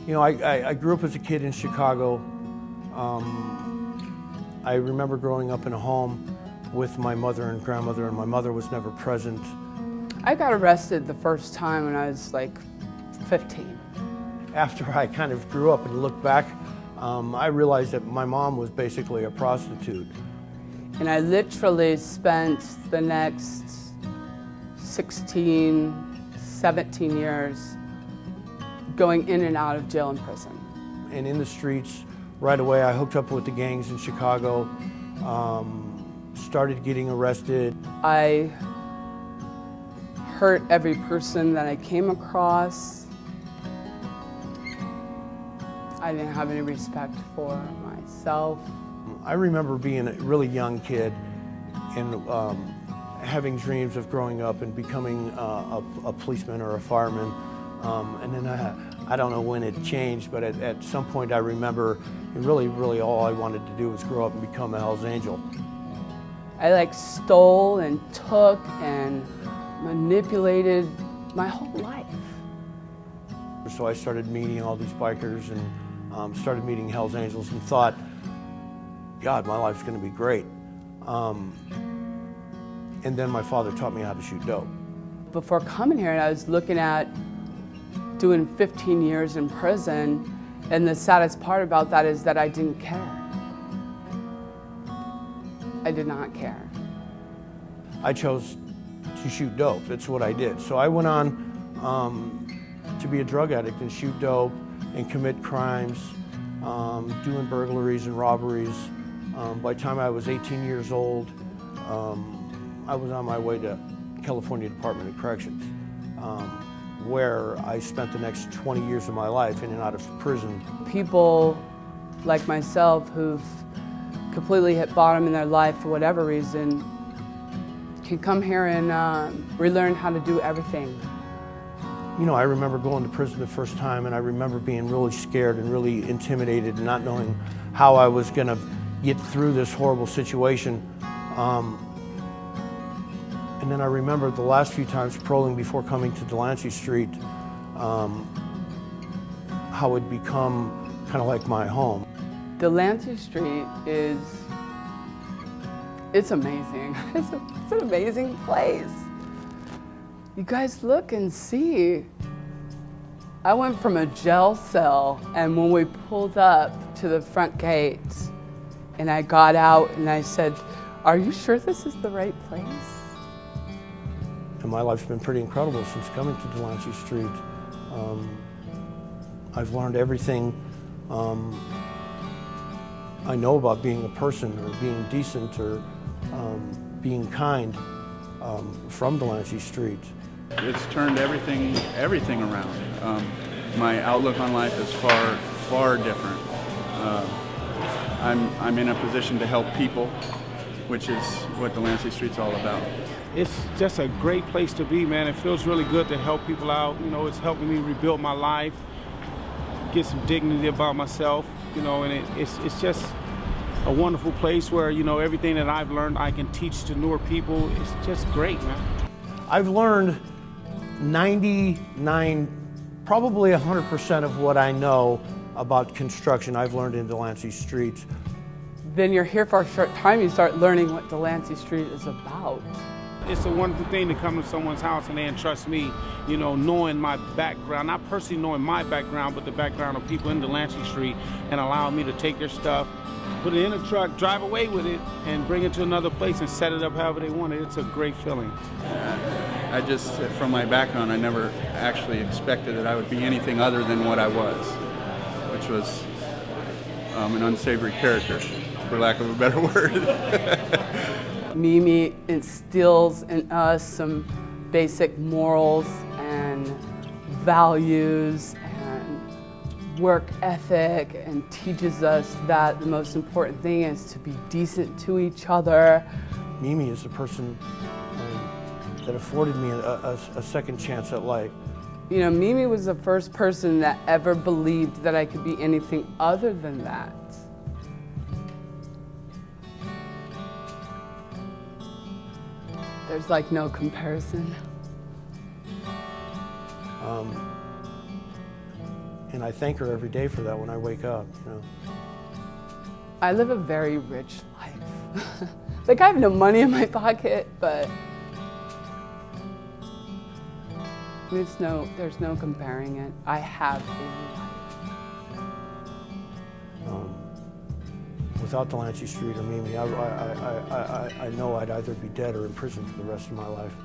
You know, I grew up as a kid in Chicago. I remember growing up in a home with my mother and grandmother, and my mother was never present. I got arrested the first time when I was like 15. After I kind of grew up and looked back, I realized that my mom was basically a prostitute. And I literally spent the next 16, 17 years going in and out of jail and prison. And in the streets, right away I hooked up with the gangs in Chicago, started getting arrested. I hurt every person that I came across. I didn't have any respect for myself. I remember being a really young kid and having dreams of growing up and becoming a policeman or a fireman. And then I don't know when it changed, but at some point I remember really all I wanted to do was grow up and become a Hell's Angel. I like stole and took and manipulated my whole life. So I started meeting all these bikers and started meeting Hell's Angels and thought, God, my life's gonna be great. And then my father taught me how to shoot dope. Before coming here, I was looking at doing 15 years in prison, and the saddest part about that is that I didn't care. I did not care. I chose to shoot dope. That's what I did. So I went on to be a drug addict and shoot dope and commit crimes, doing burglaries and robberies. By the time I was 18 years old, I was on my way to California Department of Corrections, where I spent the next 20 years of my life in and out of prison. People like myself who've completely hit bottom in their life for whatever reason can come here and relearn how to do everything. You know, I remember going to prison the first time, and I remember being really scared and really intimidated and not knowing how I was going to get through this horrible situation. And then I remember the last few times paroling before coming to Delancy Street, how it become kind of like my home. Delancy Street it's amazing. It's an amazing place. You guys look and see. I went from a jail cell, and when we pulled up to the front gate and I got out and I said, "Are you sure this is the right place?" And my life's been pretty incredible since coming to Delancy Street. I've learned everything I know about being a person or being decent or being kind from Delancy Street. It's turned everything around. My outlook on life is far different. I'm in a position to help people, which is what Delancy Street's all about. It's just a great place to be, man. It feels really good to help people out. You know, it's helping me rebuild my life, get some dignity about myself, you know, and it's just a wonderful place where, you know, everything that I've learned I can teach to newer people. It's just great, man. I've learned 99, probably 100% of what I know about construction I've learned in Delancy Street. Then you're here for a short time, you start learning what Delancy Street is about. It's a wonderful thing to come to someone's house and they entrust me, you know, knowing my background, not personally knowing my background, but the background of people in Delancy Street, and allowing me to take their stuff, put it in a truck, drive away with it, and bring it to another place and set it up however they want it. It's a great feeling. I just, from my background, I never actually expected that I would be anything other than what I was, which was an unsavory character, for lack of a better word. Mimi instills in us some basic morals and values and work ethic, and teaches us that the most important thing is to be decent to each other. Mimi is the person that afforded me a second chance at life. You know, Mimi was the first person that ever believed that I could be anything other than that. There's like no And I thank her every day for that when I wake up, you know. I live a very rich life. Like, I have no money in my pocket, but there's no comparing it. I have a life. Without Delancy Street or Mimi, I know I'd either be dead or in prison for the rest of my life.